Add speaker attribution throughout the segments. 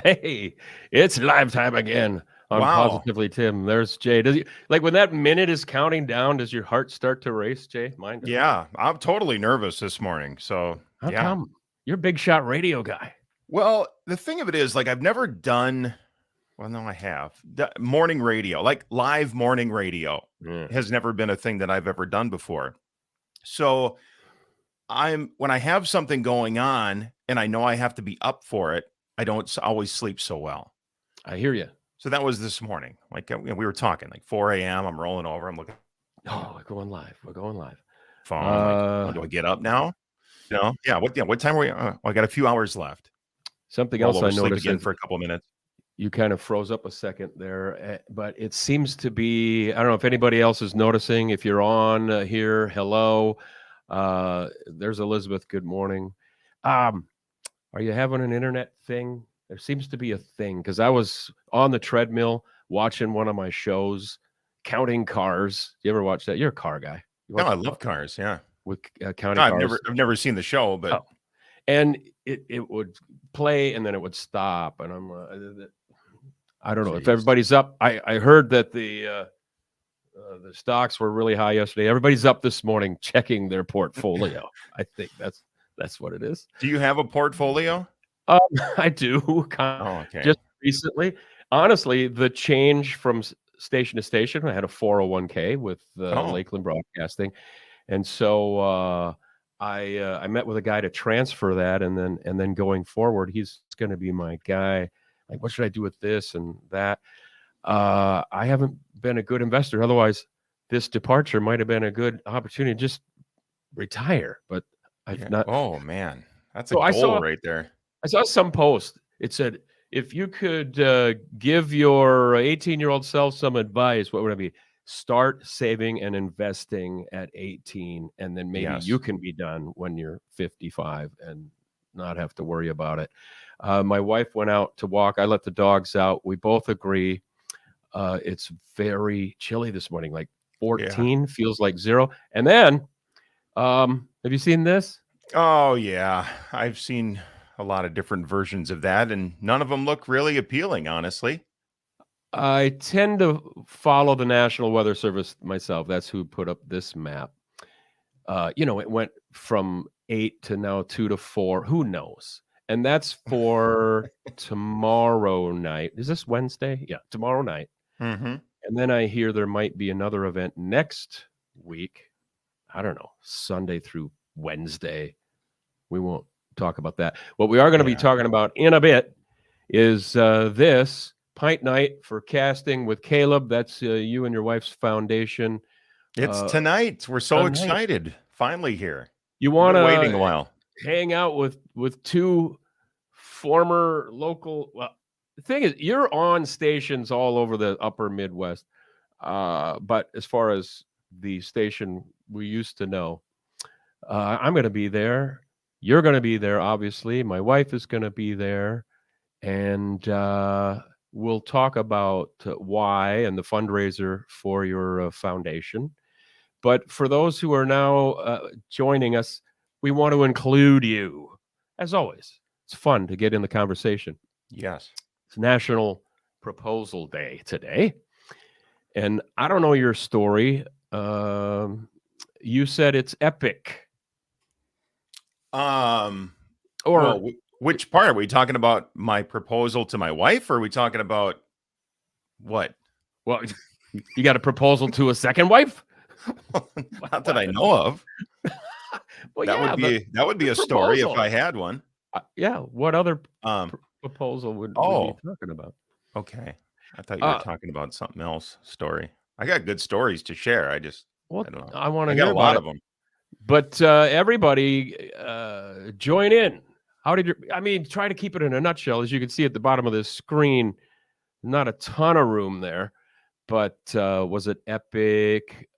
Speaker 1: Hey, it's live time again on
Speaker 2: Wow.
Speaker 1: Positively Tim. There's Jay. Does you like when that minute is counting down, does your heart start to race, Jay? Mine does.
Speaker 2: Yeah, I'm totally nervous this morning. So,
Speaker 1: How
Speaker 2: yeah.
Speaker 1: come? You're a big shot radio guy.
Speaker 2: Well, the thing of it is, like, I've never done, well, no, I have. Morning radio, like live morning radio
Speaker 1: Yeah.
Speaker 2: has never been a thing that I've ever done before. So, when I have something going on and I know I have to be up for it, I don't always sleep so well.
Speaker 1: I hear you.
Speaker 2: So that was this morning. Like, we were talking, like 4 a.m. I'm rolling over. I'm looking at
Speaker 1: Oh, we're going live. We're going live.
Speaker 2: the phone. I'm like, oh, do I get up now? No. Yeah. What time are we? I got a few hours left.
Speaker 1: Something
Speaker 2: Roll
Speaker 1: else I
Speaker 2: over, sleep
Speaker 1: noticed
Speaker 2: again
Speaker 1: is
Speaker 2: for a couple of minutes.
Speaker 1: you kind of froze up a second there, but it seems to be, I don't know if anybody else is noticing. If you're on here, hello. There's Elizabeth. Good morning. Um, Are you having an internet thing? There seems to be a thing because I was on the treadmill watching one of my shows, counting cars. You ever watch that? You're a car guy. You
Speaker 2: No,
Speaker 1: watch
Speaker 2: I love cars. Yeah.
Speaker 1: with
Speaker 2: No,
Speaker 1: counting cars.
Speaker 2: I've never seen the show, but
Speaker 1: Oh, and it would play and then it would stop, and I don't know if
Speaker 2: jeez.
Speaker 1: everybody's up. I heard that the stocks were really high yesterday. Everybody's up this morning checking their portfolio. I think that's what it is.
Speaker 2: Do you have a portfolio?
Speaker 1: Um, I do
Speaker 2: Oh, okay.
Speaker 1: just recently. Honestly, the change from station to station, I had a 401k with
Speaker 2: Oh,
Speaker 1: Lakeland Broadcasting, and so I met with a guy to transfer that, and then going forward, he's going to be my guy. Like, what should I do with this and that? I haven't been a good investor. Otherwise, this departure might have been a good opportunity to just retire, but I've
Speaker 2: yeah.
Speaker 1: not.
Speaker 2: Oh, man. That's a
Speaker 1: So I
Speaker 2: goal
Speaker 1: saw
Speaker 2: right there.
Speaker 1: I saw some post. It said, if you could give your 18-year-old self some advice, what would it be? Start saving and investing at 18, and then maybe you
Speaker 2: Yes.
Speaker 1: can be done when you're 55 and not have to worry about it. My wife went out to walk. I let the dogs out. We both agree. It's very chilly this morning, like
Speaker 2: Yeah.
Speaker 1: 14, feels like 0. And then, have you seen this?
Speaker 2: Oh, yeah. I've seen a lot of different versions of that, and none of them look really appealing, honestly.
Speaker 1: I tend to follow the National Weather Service myself. That's who put up this map. It went from 8 to now 2 to 4. Who knows? And that's for tomorrow night. Is this Wednesday? Yeah, tomorrow night.
Speaker 2: Mm-hmm.
Speaker 1: And then I hear there might be another event next week. I don't know, Sunday through Wednesday. We won't talk about that. What we are going to be
Speaker 2: Yeah.
Speaker 1: talking about in a bit is this Pint Night for casting with Caleb. That's you and your wife's foundation.
Speaker 2: It's
Speaker 1: Uh,
Speaker 2: tonight. We're so
Speaker 1: Tonight,
Speaker 2: excited. Finally here.
Speaker 1: you
Speaker 2: We've
Speaker 1: want
Speaker 2: been waiting a
Speaker 1: to
Speaker 2: while.
Speaker 1: hang out with two former local. Well, the thing is, you're on stations all over the upper Midwest. But as far as the station we used to know, I'm going to be there. You're going to be there, obviously. My wife is going to be there. And we'll talk about why and the fundraiser for your foundation. But for those who are now joining us, we want to include you. As always, it's fun to get in the conversation.
Speaker 2: Yes.
Speaker 1: It's National Proposal Day today. And I don't know your story. You said it's epic. Or
Speaker 2: Which part are we talking about? My proposal to my wife, or are we talking about what?
Speaker 1: well, you got a proposal to a second wife?
Speaker 2: Not that I know of.
Speaker 1: Well,
Speaker 2: That
Speaker 1: yeah,
Speaker 2: would be
Speaker 1: the
Speaker 2: a story if
Speaker 1: proposal.
Speaker 2: I had one.
Speaker 1: Yeah. What other
Speaker 2: Um,
Speaker 1: proposal would we be
Speaker 2: oh,
Speaker 1: talking about?
Speaker 2: okay. I thought you were
Speaker 1: Uh,
Speaker 2: talking about something else story. I got good stories to share.
Speaker 1: well,
Speaker 2: I don't know.
Speaker 1: I want
Speaker 2: I
Speaker 1: to
Speaker 2: got
Speaker 1: hear
Speaker 2: a
Speaker 1: about
Speaker 2: lot
Speaker 1: it.
Speaker 2: of them.
Speaker 1: But everybody, join in. How did you? I mean, try to keep it in a nutshell. As you can see at the bottom of this screen, not a ton of room there. But was it epic?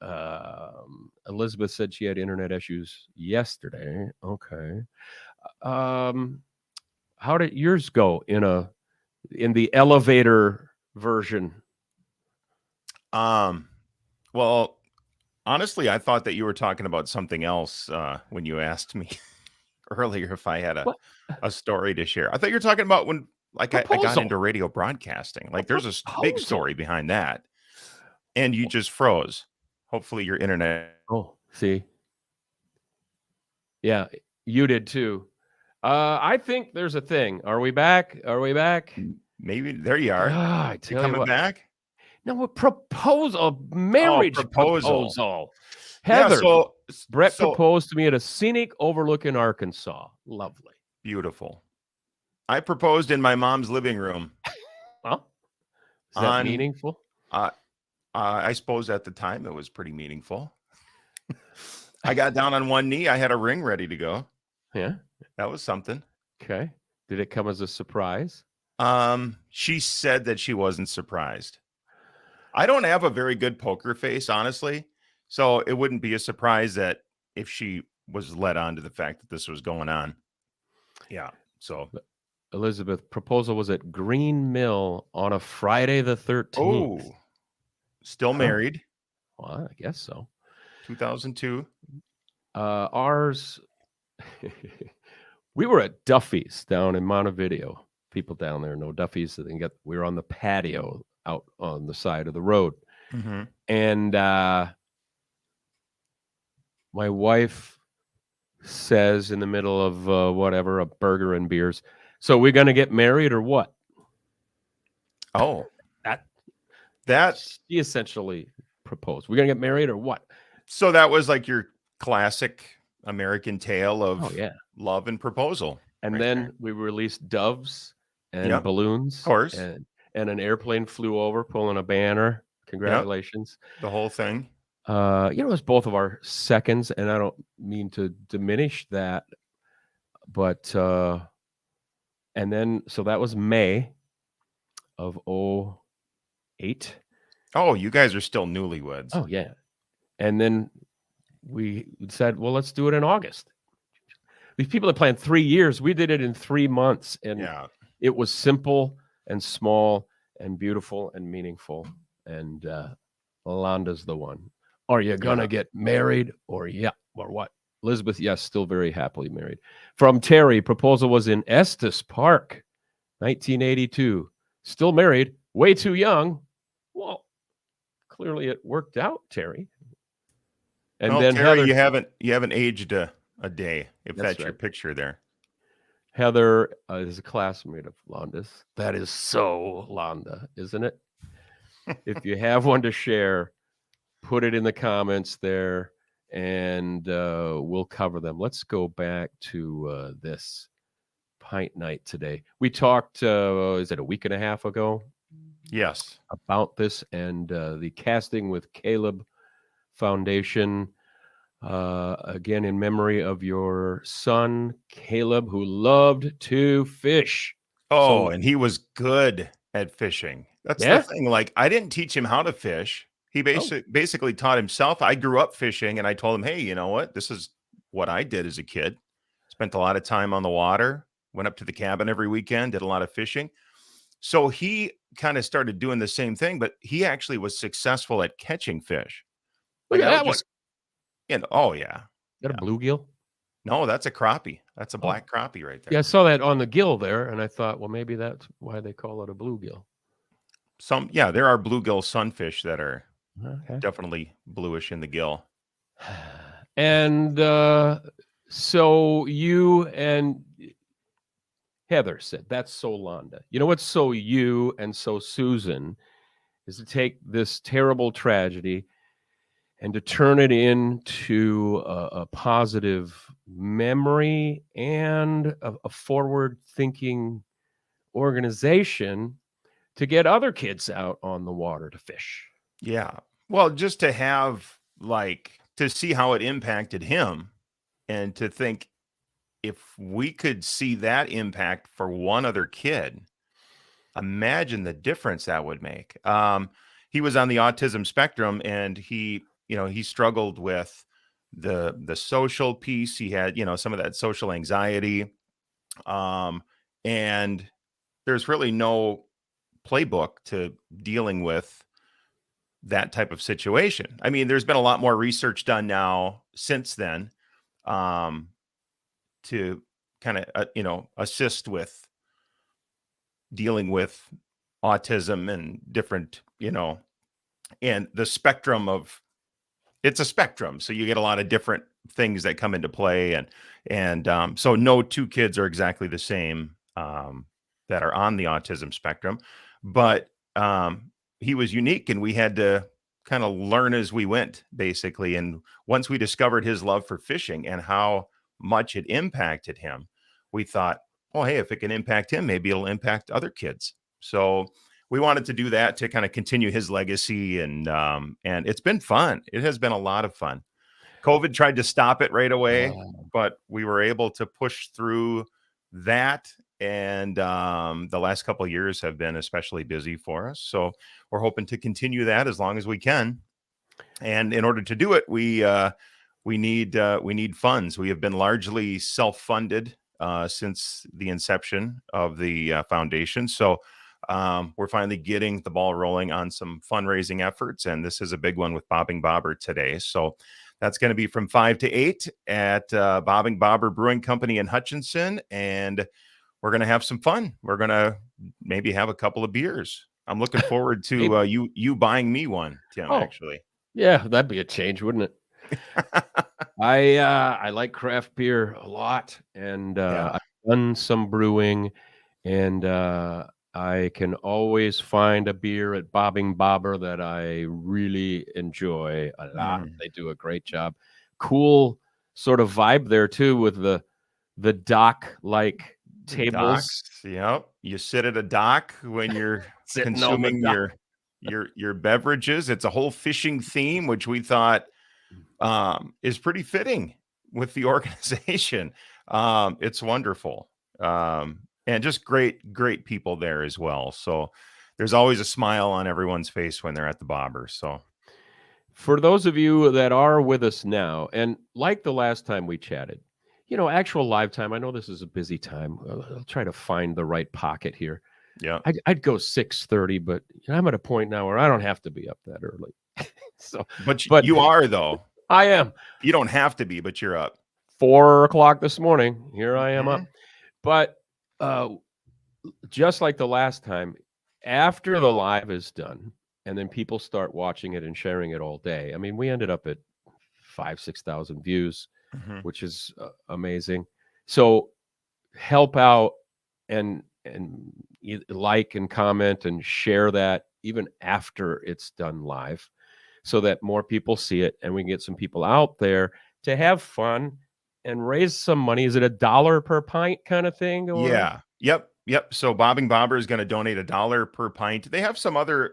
Speaker 1: Elizabeth said she had internet issues yesterday. Okay. How did yours go in the elevator version?
Speaker 2: Um, well, honestly, I thought that you were talking about something else when you asked me earlier if I had
Speaker 1: What?
Speaker 2: a story to share. I thought you were talking about like I got
Speaker 1: Proposal.
Speaker 2: into radio broadcasting. Like there's a big
Speaker 1: Proposal.
Speaker 2: story behind that. And you just froze. Hopefully your internet.
Speaker 1: Oh, see. Yeah, you did too. I think there's a thing. Are we back? Are we back?
Speaker 2: Maybe there you are.
Speaker 1: I
Speaker 2: You
Speaker 1: tell you
Speaker 2: coming
Speaker 1: what.
Speaker 2: back?
Speaker 1: No, a proposal, a marriage proposal.
Speaker 2: Yeah,
Speaker 1: Heather,
Speaker 2: so
Speaker 1: Brett proposed to me at a scenic overlook in Arkansas. Lovely.
Speaker 2: beautiful. I proposed in my mom's living room.
Speaker 1: Well, is that meaningful?
Speaker 2: I suppose at the time it was pretty meaningful. I got down on one knee. I had a ring ready to go.
Speaker 1: Yeah.
Speaker 2: That was something.
Speaker 1: Okay. Did it come as a surprise?
Speaker 2: She said that she wasn't surprised. I don't have a very good poker face, honestly. So it wouldn't be a surprise that if she was led on to the fact that this was going on. Yeah. So
Speaker 1: Elizabeth, proposal was at Green Mill on a Friday the 13th.
Speaker 2: Oh, still married.
Speaker 1: Well, I guess so.
Speaker 2: 2002.
Speaker 1: Ours, we were at Duffy's down in Montevideo. People down there know Duffy's. We were on the patio out on the side of the road.
Speaker 2: Mm-hmm.
Speaker 1: And my wife says in the middle of a burger and beers, so we're going to get married or what?
Speaker 2: Oh,
Speaker 1: that she essentially proposed. We're going to get married or what?
Speaker 2: So that was like your classic American tale of love and proposal.
Speaker 1: And then we released doves and balloons.
Speaker 2: Of course.
Speaker 1: And an airplane flew over pulling a banner. Congratulations.
Speaker 2: The whole thing.
Speaker 1: It was both of our seconds, and I don't mean to diminish that, but and then so that was May of 2008.
Speaker 2: Oh, you guys are still newlyweds.
Speaker 1: Oh, yeah. And then we said, well, let's do it in August. These people had planned 3 years. We did it in 3 months, and it was simple and small and beautiful and meaningful. And Londa's the one. Are you gonna get married or what? Elizabeth, yes, still very happily married. From Terry, proposal was in Estes Park, 1982. Still married, way too young. Well, clearly it worked out, Terry. And then
Speaker 2: Terry,
Speaker 1: Heather,
Speaker 2: you haven't aged a day, if that's your picture there.
Speaker 1: Heather is a classmate of Londa's. That is so Londa, isn't it? If you have one to share, put it in the comments there, and we'll cover them. Let's go back to this Pint Night today. We talked, is it a week and a half ago?
Speaker 2: Yes.
Speaker 1: About this and the Casting with Caleb Foundation. Again, in memory of your son, Caleb, who loved to fish.
Speaker 2: Oh, and he was good at fishing. That's the thing. Like, I didn't teach him how to fish. He basically taught himself. I grew up fishing, and I told him, hey, you know what? This is what I did as a kid. Spent a lot of time on the water, went up to the cabin every weekend, did a lot of fishing. So he kind of started doing the same thing, but he actually was successful at catching fish.
Speaker 1: Look at that one.
Speaker 2: Oh, yeah.
Speaker 1: Is that a bluegill?
Speaker 2: No, that's a crappie. That's a black crappie right there.
Speaker 1: Yeah, I saw that on the gill there, and I thought, well, maybe that's why they call it a bluegill.
Speaker 2: There are bluegill sunfish that are definitely bluish in the gill.
Speaker 1: And so you and Heather said, that's so Londa. You know what's so you and so Susan is to take this terrible tragedy and to turn it into a positive memory and a forward-thinking organization to get other kids out on the water to fish.
Speaker 2: Yeah. Well, just to have, to see how it impacted him and to think if we could see that impact for one other kid, imagine the difference that would make. He was on the autism spectrum, and he struggled with the social piece. He had, some of that social anxiety. And there's really no playbook to dealing with that type of situation. I mean, there's been a lot more research done now since then, to kind of, assist with dealing with autism and different, and the spectrum of it's a spectrum. So you get a lot of different things that come into play. And so no two kids are exactly the same that are on the autism spectrum. But he was unique and we had to kind of learn as we went, basically. And once we discovered his love for fishing and how much it impacted him, we thought, oh, hey, if it can impact him, maybe it'll impact other kids. So we wanted to do that to kind of continue his legacy, and it's been fun. It has been a lot of fun. COVID tried to stop it right away, but we were able to push through that. And the last couple of years have been especially busy for us. So we're hoping to continue that as long as we can. And in order to do it, we need funds. We have been largely self-funded since the inception of the foundation. So we're finally getting the ball rolling on some fundraising efforts, and this is a big one with Bobbing Bobber today. So that's going to be from 5 to 8 at Bobbing Bobber Brewing Company in Hutchinson, and we're going to have some fun. We're going to maybe have a couple of beers. I'm looking forward to you buying me one, Tim. Actually,
Speaker 1: yeah, that'd be a change, wouldn't it? I like craft beer a lot, and I've done some brewing, and I can always find a beer at Bobbing Bobber that I really enjoy a lot. They do a great job. Cool sort of vibe there too, with the dock-like tables.
Speaker 2: Docks, yep. You sit at a dock when you're consuming your beverages. It's a whole fishing theme, which we thought is pretty fitting with the organization. It's wonderful. And just great people there as well. So there's always a smile on everyone's face when they're at the Bobber. So
Speaker 1: for those of you that are with us now, and like the last time we chatted, actual live time, I know this is a busy time. I'll try to find the right pocket here.
Speaker 2: Yeah.
Speaker 1: I'd go 6:30, but I'm at a point now where I don't have to be up that early.
Speaker 2: But you are, though.
Speaker 1: I am.
Speaker 2: You don't have to be, but you're up.
Speaker 1: 4:00 this morning. Here I am up. But just like the last time, after the live is done, and then people start watching it and sharing it all day. I mean, we ended up at 5,000-6,000 views, which is amazing. So help out and like and comment and share that even after it's done live, so that more people see it and we can get some people out there to have fun and raise some money. Is it $1 per pint kind of thing? Or?
Speaker 2: Yeah. Yep. So Bobbing Bobber is going to donate $1 per pint. They have some other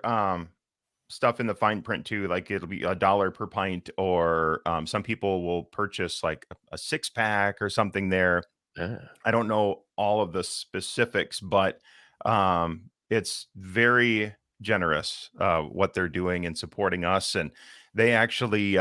Speaker 2: stuff in the fine print too, like it'll be $1 per pint, or some people will purchase like a 6-pack or something there. I don't know all of the specifics, but it's very generous what they're doing and supporting us. And they actually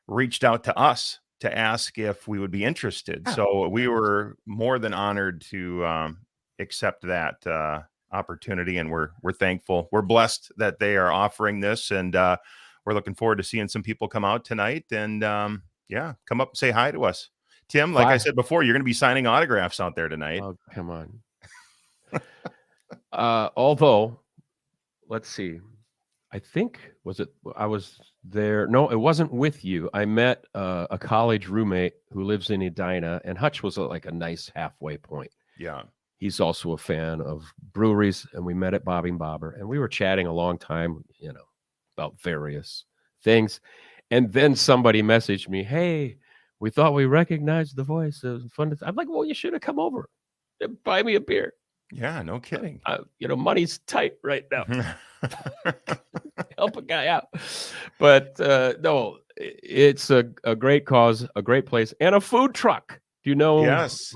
Speaker 2: reached out to us to ask if we would be interested. So we were more than honored to accept that opportunity, and we're thankful. We're blessed that they are offering this, and we're looking forward to seeing some people come out tonight and come up and say hi to us. Tim, like I said before, you're going to be signing autographs out there tonight.
Speaker 1: Oh, come on. Although, let's see. I think, I was there. No, it wasn't with you. I met a college roommate who lives in Edina, and Hutch was like a nice halfway point.
Speaker 2: Yeah.
Speaker 1: He's also a fan of breweries, and we met at Bobbing Bobber, and we were chatting a long time, about various things. And then somebody messaged me, "Hey, we thought we recognized the voice. It was fun." I'm like, "Well, you should have come over and buy me a beer."
Speaker 2: Yeah, no kidding.
Speaker 1: Money's tight right now. Help a guy out. But no, it's a great cause, a great place, and a food truck. Do you know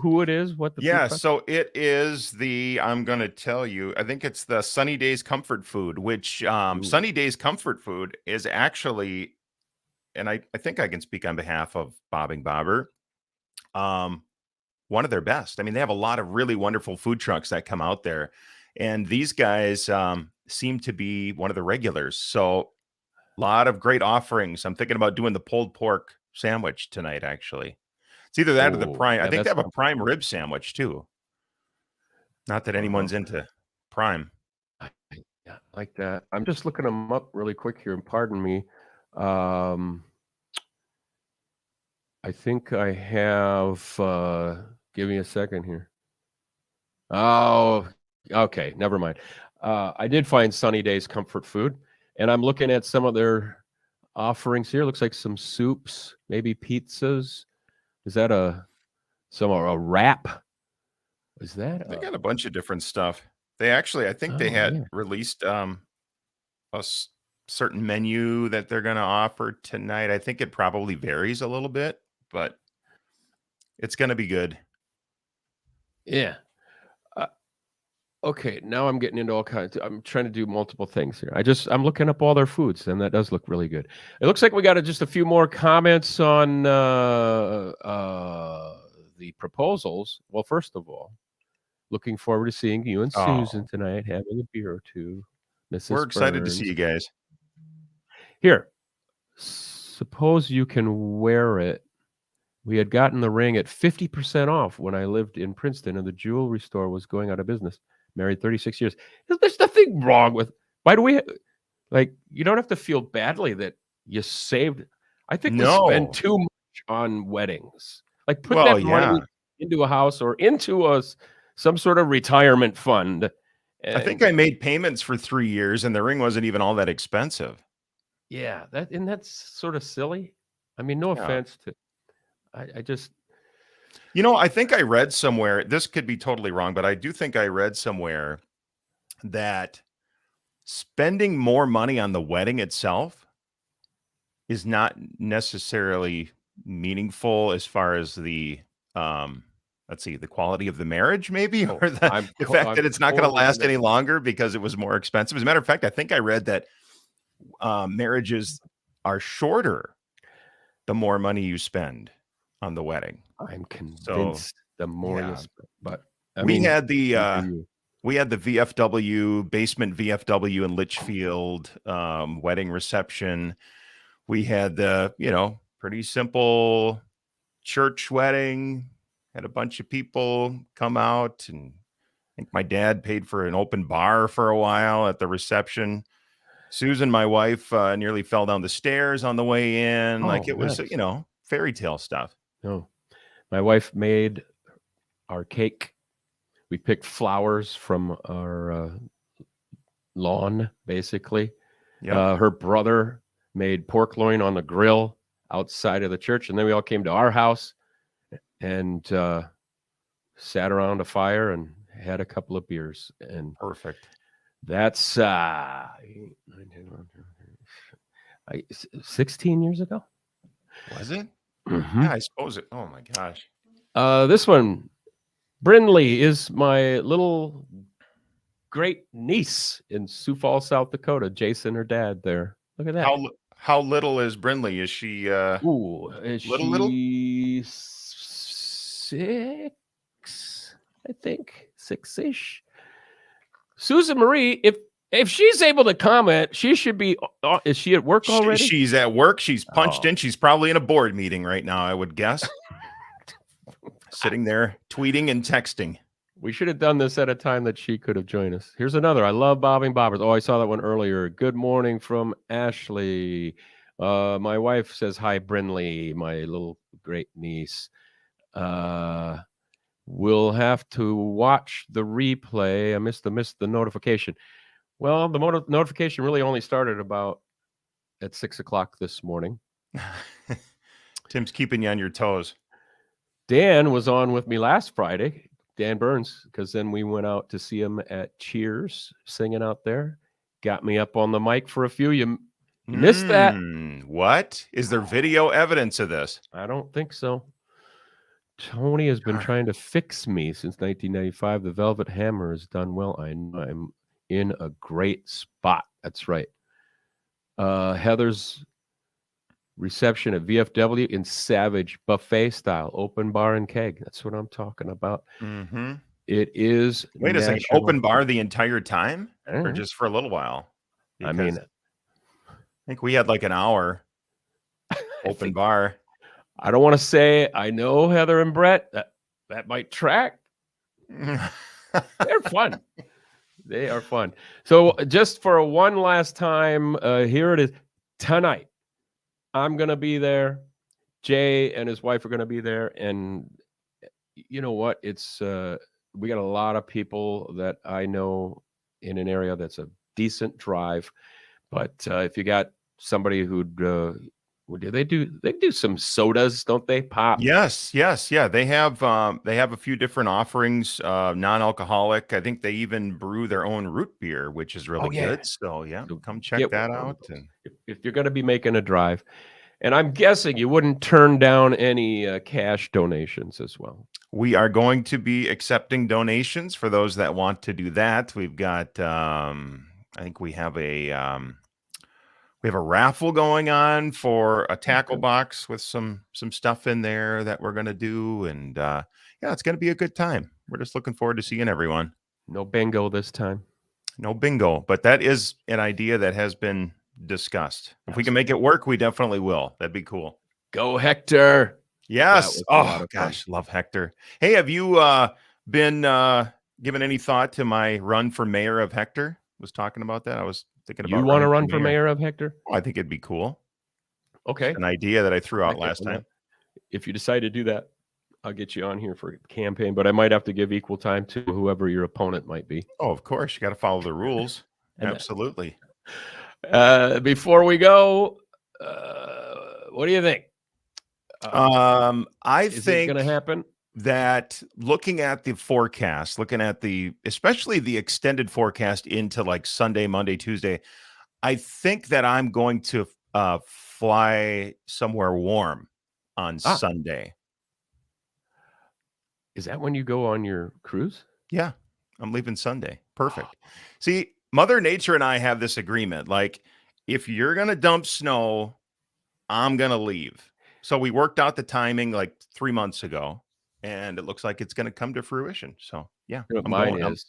Speaker 1: who it is? What the food truck?
Speaker 2: So it is I'm going to tell you, I think it's the Sunny Days Comfort Food, which Sunny Days Comfort Food is actually, and I think I can speak on behalf of Bobbing Bobber, one of their best. I mean, they have a lot of really wonderful food trucks that come out there, and these guys seem to be one of the regulars. So a lot of great offerings. I'm thinking about doing the pulled pork sandwich tonight, actually. It's either that or the prime. I think they have a prime rib sandwich too. Not that anyone's into Prime.
Speaker 1: Yeah, like that. I'm just looking them up really quick here, and pardon me. I think I have. Give me a second here. Oh, okay. Never mind. I did find Sunny Days Comfort Food, and I'm looking at some of their offerings here. Looks like some soups, maybe pizzas. Is that a wrap? Is that
Speaker 2: They got a bunch of different stuff. They actually, I think they had released a certain menu that they're going to offer tonight. I think it probably varies a little bit, but it's going to be good.
Speaker 1: Yeah. Okay, now I'm getting into all kinds. I'm trying to do multiple things here. I'm looking up all their foods, and that does look really good. It looks like we got just a few more comments on the proposals. Well, first of all, looking forward to seeing you and Susan tonight, having a beer or two. Mrs.
Speaker 2: We're excited
Speaker 1: Burns.
Speaker 2: to see you guys.
Speaker 1: Here, suppose you can wear it. We had gotten the ring at 50% off when I lived in Princeton, and the jewelry store was going out of business. Married 36 years. There's nothing wrong with. Why do we you don't have to feel badly that you saved. I think we spend too much on weddings. Like put that money into a house or into some sort of retirement fund.
Speaker 2: I think I made payments for 3 years and the ring wasn't even all that expensive.
Speaker 1: Yeah, that's sort of silly. I mean, no offense to I just
Speaker 2: I think I read somewhere, this could be totally wrong, but I do think I read somewhere that spending more money on the wedding itself is not necessarily meaningful as far as the the quality of the marriage, maybe, or the fact that it's not going to last any longer because it was more expensive. As a matter of fact, I think I read that marriages are shorter the more money you spend on the wedding.
Speaker 1: I'm convinced the more you spend. But
Speaker 2: we had the VFW, basement VFW in Litchfield wedding reception. We had the, pretty simple church wedding. Had a bunch of people come out, and I think my dad paid for an open bar for a while at the reception. Susan, my wife, nearly fell down the stairs on the way in. It was, fairy tale stuff.
Speaker 1: No, my wife made our cake. We picked flowers from our lawn, basically. Yep. Her brother made pork loin on the grill outside of the church, and then we all came to our house and sat around a fire and had a couple of beers. And
Speaker 2: perfect.
Speaker 1: That's 16 years ago.
Speaker 2: Was it?
Speaker 1: Mm-hmm.
Speaker 2: Yeah, I suppose it. Oh my gosh.
Speaker 1: This one, Brindley, is my little great niece in Sioux Falls, South Dakota. Jason, her dad, there. Look at that.
Speaker 2: How little is Brindley? Is she
Speaker 1: is
Speaker 2: little?
Speaker 1: She 6? I think 6-ish. Susan Marie, if she's able to comment, she should be. Is she at work already?
Speaker 2: She's at work. She's punched in. She's probably in a board meeting right now, I would guess. Sitting there tweeting and texting.
Speaker 1: We should have done this at a time that she could have joined us. Here's another. I love Bobbing Bobbers. Oh, I saw that one earlier. Good morning from Ashley. My wife says hi, Brindley, my little great niece. We'll have to watch the replay. I missed the notification. Well, the notification really only started about at 6:00 this morning.
Speaker 2: Tim's keeping you on your toes.
Speaker 1: Dan was on with me last Friday, Dan Burns, because then we went out to see him at Cheers, singing out there. Got me up on the mic for a few. You missed that.
Speaker 2: What? Is there video evidence of this?
Speaker 1: I don't think so. Tony has been trying to fix me since 1995. The Velvet Hammer has done well. I'm in a great spot. That's right. Heather's reception at VFW in Savage buffet style, open bar and keg. That's what I'm talking about.
Speaker 2: Mm-hmm.
Speaker 1: It is.
Speaker 2: Wait a second. Open bar the entire time, or just for a little while? Because I think we had like an hour open bar.
Speaker 1: I don't want to say I know Heather and Brett. That might track. They're fun. They are fun. So just for one last time, here it is. Tonight, I'm going to be there. Jay and his wife are going to be there. And you know what? It's we got a lot of people that I know in an area that's a decent drive. But if you got somebody who'd what do? They do some sodas, don't they? Pop.
Speaker 2: Yes, yes, yeah. They have a few different offerings, non-alcoholic. I think they even brew their own root beer, which is really
Speaker 1: Oh yeah.
Speaker 2: good. So yeah,
Speaker 1: So
Speaker 2: come check
Speaker 1: get
Speaker 2: that
Speaker 1: one of
Speaker 2: out.
Speaker 1: those.
Speaker 2: And
Speaker 1: If you're going to be making a drive, and I'm guessing you wouldn't turn down any cash donations as well.
Speaker 2: we are going to be accepting donations for those that want to do that. We've got I think we have a raffle going on for a tackle box with some stuff in there that we're going to do. And yeah, it's going to be a good time. We're just looking forward to seeing everyone.
Speaker 1: No bingo this time.
Speaker 2: No bingo, but that is an idea that has been discussed. If we can make it work, we definitely will. That'd be cool.
Speaker 1: Go Hector.
Speaker 2: Yes.
Speaker 1: a lot
Speaker 2: Oh
Speaker 1: of fun.
Speaker 2: gosh, love Hector. Hey, have you been given any thought to my run for mayor of Hector? Was talking about that. I was thinking about
Speaker 1: You want to
Speaker 2: running
Speaker 1: run for mayor of Hector?
Speaker 2: Oh, I think it'd be cool.
Speaker 1: Okay.
Speaker 2: An idea that I threw out
Speaker 1: Back up
Speaker 2: last
Speaker 1: on
Speaker 2: time.
Speaker 1: that. If you decide to do that, I'll get you on here for a campaign, but I might have to give equal time to whoever your opponent might be.
Speaker 2: Oh, of course. You got to follow the rules.
Speaker 1: And
Speaker 2: Absolutely.
Speaker 1: before we go, what do you think?
Speaker 2: I
Speaker 1: Is it
Speaker 2: think
Speaker 1: going to happen?
Speaker 2: that looking at the forecast, looking at especially the extended forecast into like Sunday, Monday, Tuesday, I think that I'm going to fly somewhere warm on Sunday.
Speaker 1: Is that when you go on your cruise?
Speaker 2: Yeah, I'm leaving Sunday. Perfect. See, Mother Nature and I have this agreement. Like, if you're going to dump snow, I'm going to leave. So we worked out the timing like 3 months ago, and it looks like it's going to come to fruition. So yeah,
Speaker 1: Mine is.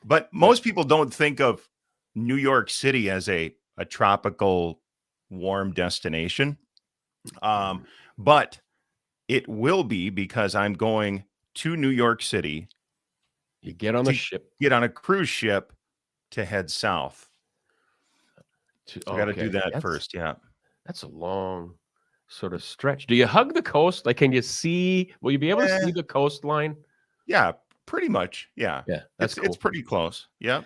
Speaker 2: But most people don't think of New York City as a tropical warm destination. But it will be, because I'm going to New York City.
Speaker 1: You get on the ship.
Speaker 2: Get on a cruise ship to head south. I got to do that first. Yeah.
Speaker 1: That's a long sort of stretch. Do you hug the coast? Like, can you see? Will you be able to see the coastline?
Speaker 2: Yeah, pretty much. Yeah.
Speaker 1: Yeah.
Speaker 2: It's pretty close. Yeah.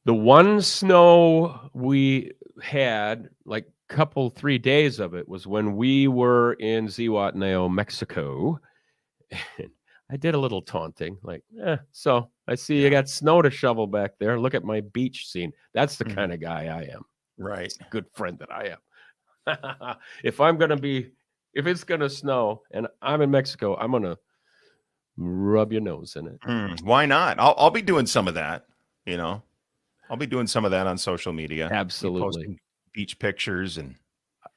Speaker 1: The one snow we had, like couple 3 days of it, was when we were in Zihuatanejo, Mexico. And I did a little taunting, like, so I see you got snow to shovel back there. Look at my beach scene. That's the kind of guy I am.
Speaker 2: Right.
Speaker 1: Good friend that I am. If it's gonna snow and I'm in Mexico, I'm gonna rub your nose in it.
Speaker 2: Why not? I'll be doing some of that. I'll be doing some of that on social media.
Speaker 1: Absolutely.
Speaker 2: Posting beach pictures. And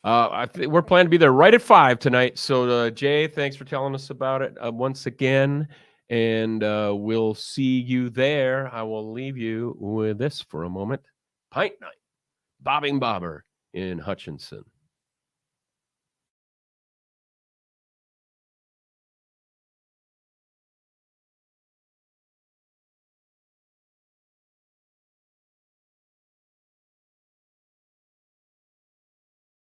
Speaker 1: I think we're planning to be there right at 5 tonight. So Jay, thanks for telling us about it once again, and we'll see you there. I will leave you with this for a moment. Pint Night, Bobbing Bobber in Hutchinson.